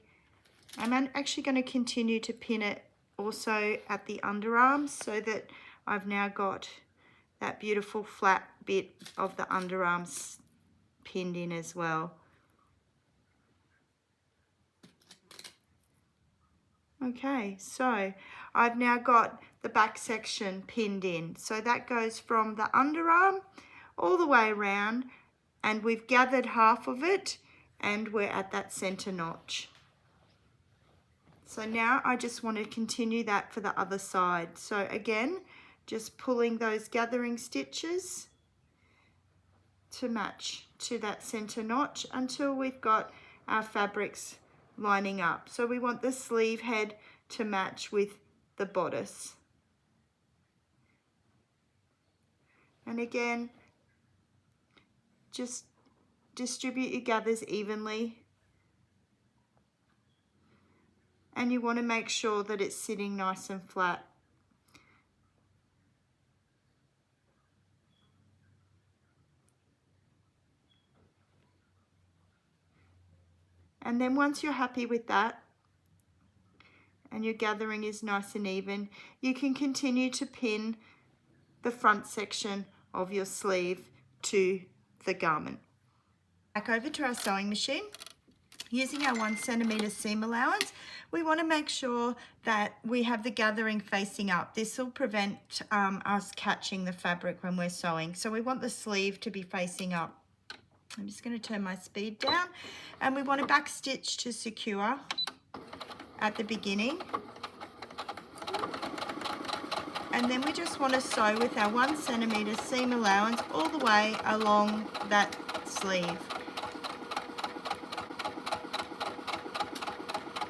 S1: I'm actually going to continue to pin it also at the underarms so that I've now got that beautiful flat bit of the underarms pinned in as well. Okay, so I've now got the back section pinned in. So that goes from the underarm all the way around, and we've gathered half of it and we're at that center notch. So now I just want to continue that for the other side. So again, just pulling those gathering stitches to match to that center notch until we've got our fabrics lining up. So we want the sleeve head to match with the bodice. And again, just distribute your gathers evenly. And you want to make sure that it's sitting nice and flat. And then once you're happy with that, and your gathering is nice and even, you can continue to pin the front section of your sleeve to the garment. Back over to our sewing machine. Using our 1 centimetre seam allowance, we want to make sure that we have the gathering facing up. This will prevent us catching the fabric when we're sewing. So we want the sleeve to be facing up. I'm just going to turn my speed down, and we want to back stitch to secure at the beginning. And then we just want to sew with our 1 centimetre seam allowance all the way along that sleeve,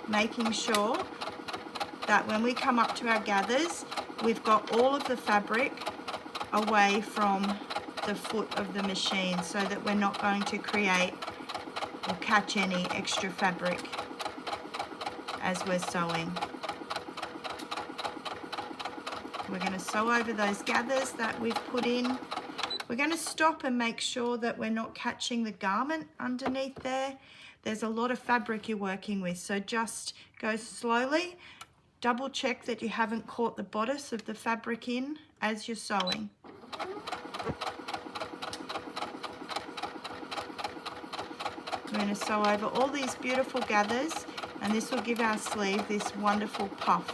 S1: making sure that when we come up to our gathers, we've got all of the fabric away from the foot of the machine, so that we're not going to create or catch any extra fabric as we're sewing. We're going to sew over those gathers that we've put in. We're going to stop and make sure that we're not catching the garment underneath there. There's a lot of fabric you're working with, so just go slowly. Double check that you haven't caught the bodice of the fabric in as you're sewing. We're going to sew over all these beautiful gathers, and this will give our sleeve this wonderful puff.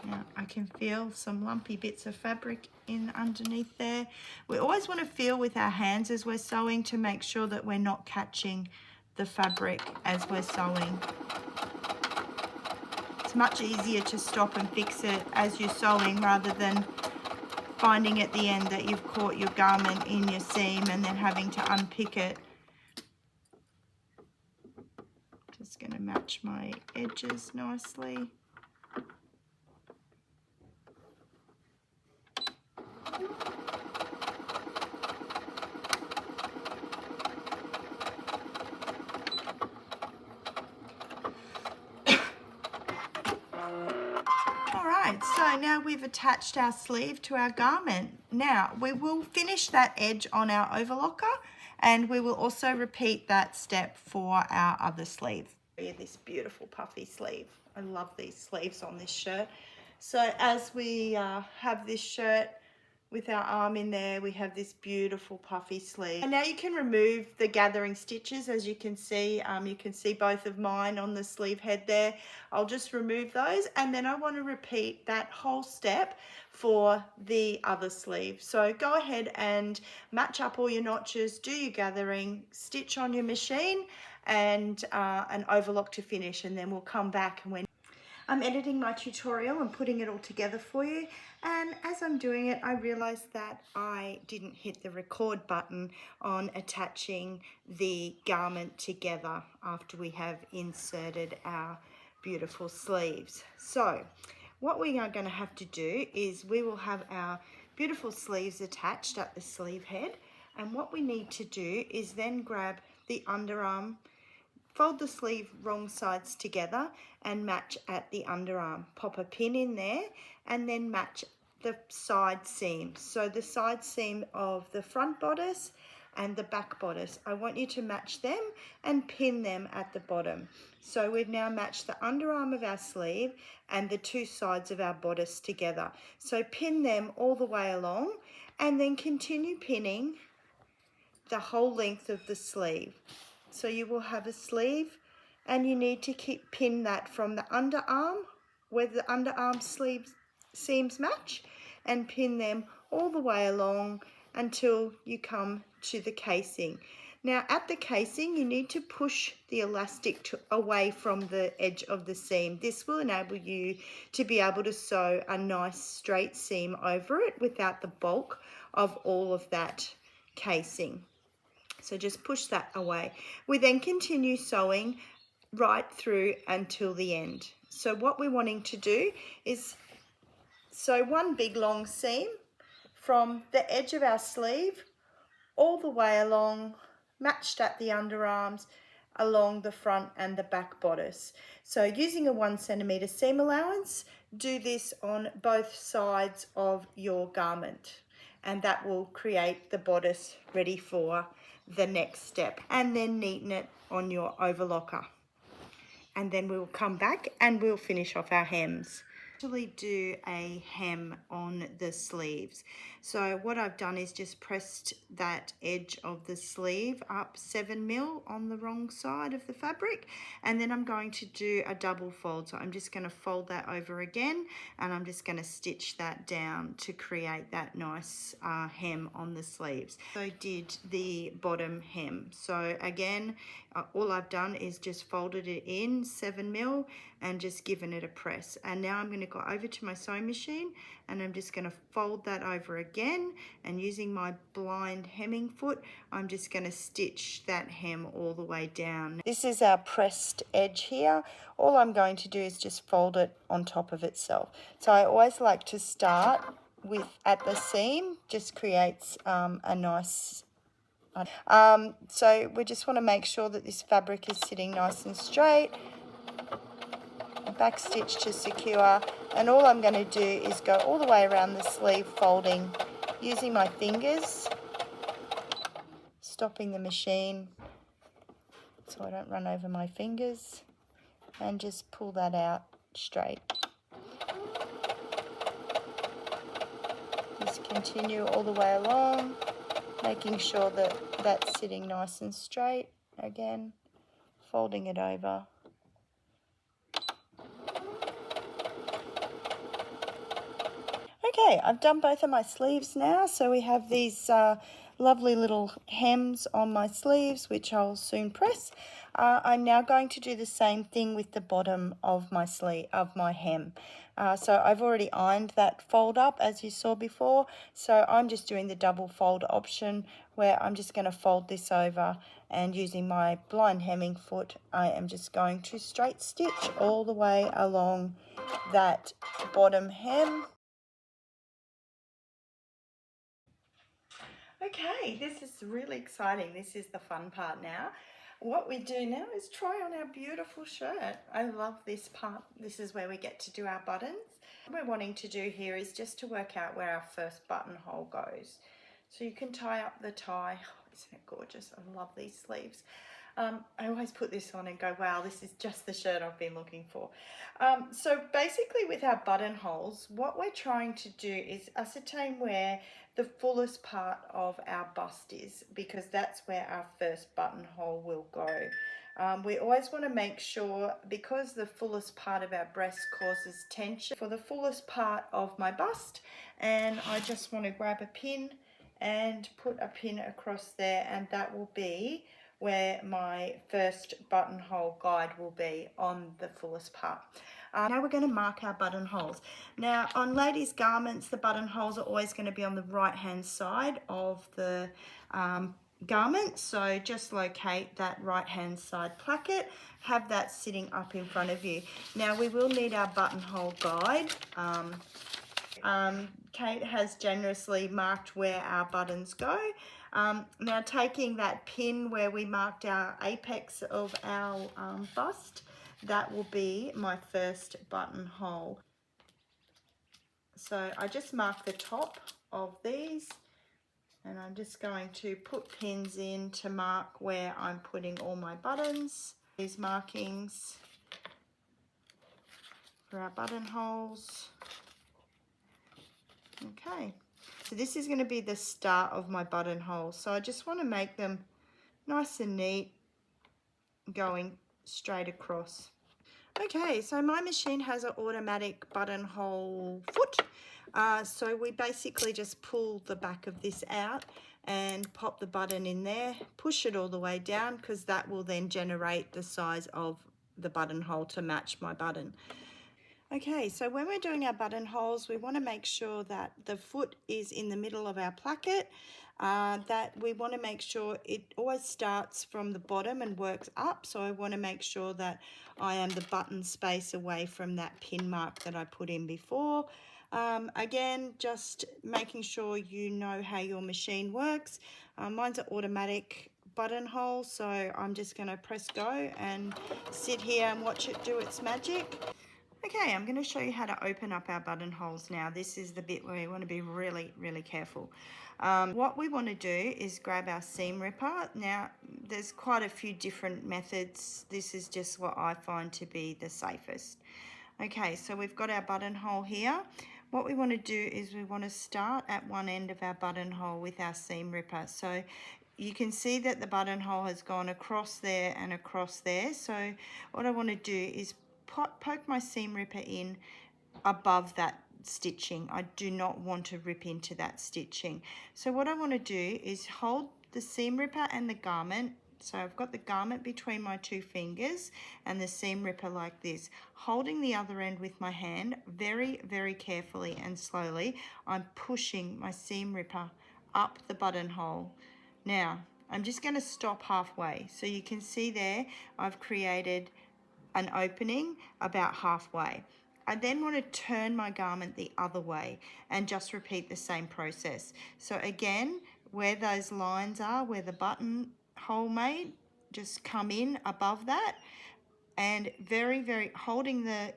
S1: Now I can feel some lumpy bits of fabric in underneath there. We always want to feel with our hands as we're sewing to make sure that we're not catching the fabric as we're sewing. It's much easier to stop and fix it as you're sewing rather than finding at the end that you've caught your garment in your seam and then having to unpick it. Just going to match my edges nicely. So now we've attached our sleeve to our garment. Now we will finish that edge on our overlocker, and we will also repeat that step for our other sleeve. This beautiful puffy sleeve. I love these sleeves on this shirt. So as we have this shirt with our arm in there, we have this beautiful puffy sleeve. And now you can remove the gathering stitches. As you can see both of mine on the sleeve head there. I'll just remove those, and then I want to repeat that whole step for the other sleeve. So go ahead and match up all your notches, do your gathering, stitch on your machine, and an overlock to finish, and then we'll come back and when I'm editing my tutorial and putting it all together for you, and as I'm doing it I realized that I didn't hit the record button on attaching the garment together after we have inserted our beautiful sleeves. So what we are going to have to do is we will have our beautiful sleeves attached at the sleeve head, and what we need to do is then grab the underarm, fold the sleeve wrong sides together and match at the underarm. Pop a pin in there and then match the side seam. So the side seam of the front bodice and the back bodice, I want you to match them and pin them at the bottom. So we've now matched the underarm of our sleeve and the two sides of our bodice together. So pin them all the way along and then continue pinning the whole length of the sleeve. So you will have a sleeve, and you need to keep pin that from the underarm where the underarm sleeve seams match, and pin them all the way along until you come to the casing. Now at the casing you need to push the elastic away from the edge of the seam. This will enable you to be able to sew a nice straight seam over it without the bulk of all of that casing. So just push that away. We then continue sewing right through until the end. So what we're wanting to do is So one big long seam from the edge of our sleeve all the way along, matched at the underarms, along the front and the back bodice. So using a 1 centimetre seam allowance, do this on both sides of your garment, and that will create the bodice ready for the next step. And then neaten it on your overlocker. And then we'll come back and we'll finish off our hems. Actually do a hem on the sleeves. So what I've done is just pressed that edge of the sleeve up 7mm on the wrong side of the fabric, and then I'm going to do a double fold. So I'm just going to fold that over again, and I'm just going to stitch that down to create that nice hem on the sleeves. So did the bottom hem. So again, all I've done is just folded it in 7mm and just given it a press. And now I'm going to go over to my sewing machine, and I'm just going to fold that over again, and using my blind hemming foot, I'm just going to stitch that hem all the way down. This is our pressed edge here. All I'm going to do is just fold it on top of itself. So I always like to start with at the seam, just creates a nice so we just want to make sure that this fabric is sitting nice and straight. Back stitch to secure, and all I'm going to do is go all the way around the sleeve, folding using my fingers, stopping the machine so I don't run over my fingers, and just pull that out straight. Just continue all the way along, making sure that that's sitting nice and straight. Again, folding it over. Okay, I've done both of my sleeves now, so we have these lovely little hems on my sleeves, which I'll soon press. I'm now going to do the same thing with the bottom of my sleeve, of my hem. So I've already ironed that fold up, as you saw before, so I'm just doing the double fold option, where I'm just going to fold this over, and using my blind hemming foot, I am just going to straight stitch all the way along that bottom hem. Okay, this is really exciting. This is the fun part now. What we do now is try on our beautiful shirt. I love this part. This is where we get to do our buttons. What we're wanting to do here is just to work out where our first buttonhole goes. So you can tie up the tie. Oh, isn't it gorgeous? I love these sleeves. I always put this on and go, wow, this is just the shirt I've been looking for. So basically with our buttonholes, what we're trying to do is ascertain where the fullest part of our bust is, because that's where our first buttonhole will go. We always want to make sure, because the fullest part of our breast causes tension, for the fullest part of my bust, and I just want to grab a pin and put a pin across there, and that will be where my first buttonhole guide will be on the fullest part. Now we're going to mark our buttonholes. Now on ladies' garments, the buttonholes are always going to be on the right hand side of the garment, so just locate that right hand side placket, have that sitting up in front of you. Now we will need our buttonhole guide. Kate has generously marked where our buttons go. Now taking that pin where we marked our apex of our bust, that will be my first buttonhole. So I just mark the top of these, and I'm just going to put pins in to mark where I'm putting all my buttons. These markings for our buttonholes. Okay, so this is going to be the start of my buttonhole. So I just want to make them nice and neat, going straight across. Okay, so my machine has an automatic buttonhole foot. So we basically just pull the back of this out and pop the button in there, push it all the way down, because that will then generate the size of the buttonhole to match my button. Okay, so when we're doing our buttonholes, we want to make sure that the foot is in the middle of our placket, that we want to make sure it always starts from the bottom and works up. So I want to make sure that I am the button space away from that pin mark that I put in before. Again, just making sure you know how your machine works. Mine's an automatic buttonhole, so I'm just going to press go and sit here and watch it do its magic. Okay, I'm going to show you how to open up our buttonholes now. This is the bit where we want to be really, really careful. What we want to do is grab our seam ripper. Now, there's quite a few different methods. This is just what I find to be the safest. Okay, so we've got our buttonhole here. What we want to do is we want to start at one end of our buttonhole with our seam ripper. So you can see that the buttonhole has gone across there and across there. So what I want to do is poke my seam ripper in above that stitching. I do not want to rip into that stitching. So what I want to do is hold the seam ripper and the garment. So I've got the garment between my two fingers and the seam ripper like this. Holding the other end with my hand, very, very carefully and slowly, I'm pushing my seam ripper up the buttonhole. Now, I'm just going to stop halfway. So you can see there, I've created an opening about halfway. I then want to turn my garment the other way and just repeat the same process. So again, where those lines are, where the buttonhole made, just come in above that and very, very holding the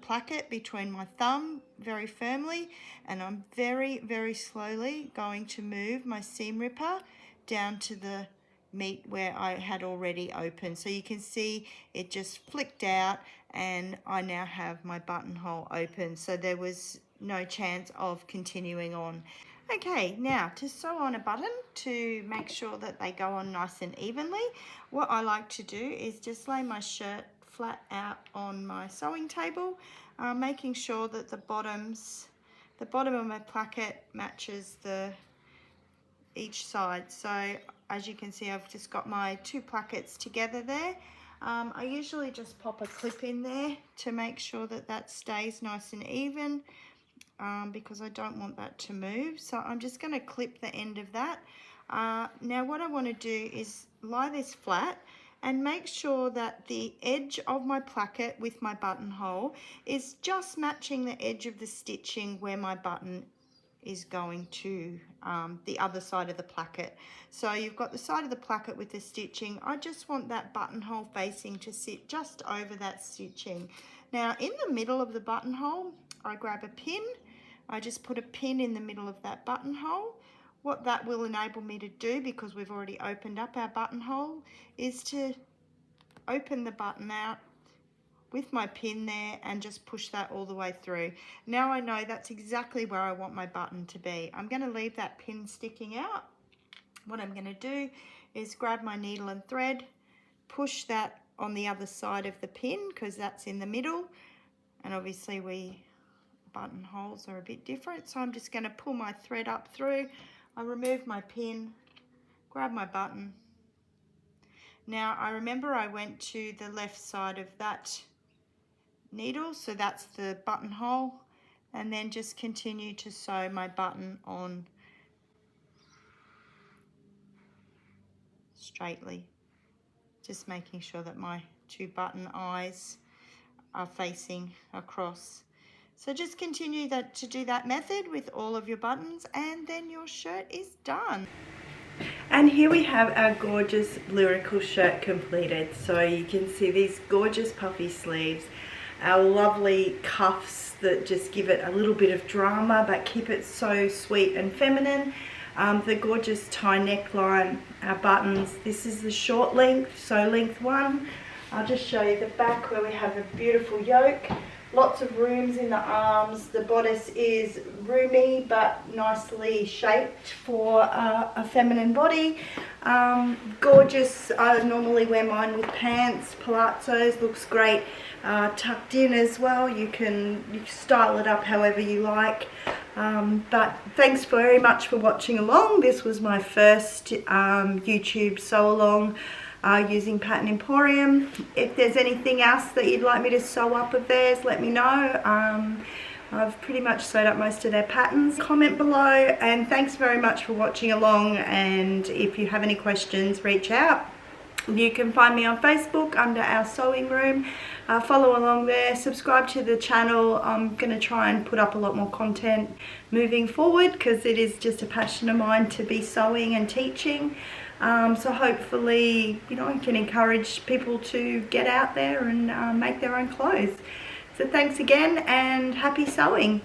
S1: placket between my thumb very firmly, and I'm very, very slowly going to move my seam ripper down to the meet where I had already opened. So you can see it just flicked out and I now have my buttonhole open. So there was no chance of continuing on. Okay, now to sew on a button to make sure that they go on nice and evenly, what I like to do is just lay my shirt flat out on my sewing table, making sure that the bottom of my placket matches each side. So as you can see, I've just got my two plackets together there. I usually just pop a clip in there to make sure that that stays nice and even, because I don't want that to move. So I'm just going to clip the end of that. Now what I want to do is lie this flat and make sure that the edge of my placket with my buttonhole is just matching the edge of the stitching where my button is going to the other side of the placket. So you've got the side of the placket with the stitching. I just want that buttonhole facing to sit just over that stitching. Now in the middle of the buttonhole, I grab a pin. I just put a pin in the middle of that buttonhole. What that will enable me to do, because we've already opened up our buttonhole, is to open the button out with my pin there and just push that all the way through. Now I know that's exactly where I want my button to be. I'm going to leave that pin sticking out. What I'm going to do is grab my needle and thread, push that on the other side of the pin because that's in the middle, and obviously buttonholes are a bit different, so I'm just going to pull my thread up through. I remove my pin, grab my button. Now I remember I went to the left side of that needle, so that's the buttonhole, and then just continue to sew my button on straightly, just making sure that my two button eyes are facing across. So just continue to do that method with all of your buttons, and then your shirt is done. And here we have our gorgeous lyrical shirt completed. So you can see these gorgeous puffy sleeves, our lovely cuffs that just give it a little bit of drama but keep it so sweet and feminine, the gorgeous tie neckline, our buttons. This is the short length, so length 1. I'll just show you the back where we have a beautiful yoke. Lots of rooms in the arms. The bodice is roomy but nicely shaped for a feminine body. Gorgeous. I normally wear mine with pants, palazzos. Looks great tucked in as well. You can style it up however you like. But thanks very much for watching along. This was my first YouTube sew along using Pattern Emporium. If there's anything else that you'd like me to sew up of theirs, let me know. I've pretty much sewed up most of their patterns. Comment below, and thanks very much for watching along, and if you have any questions, reach out. You can find me on Facebook under our sewing room. Follow along there, subscribe to the channel. I'm going to try and put up a lot more content moving forward because it is just a passion of mine to be sewing and teaching. So hopefully, you know, I can encourage people to get out there and make their own clothes. So thanks again and happy sewing.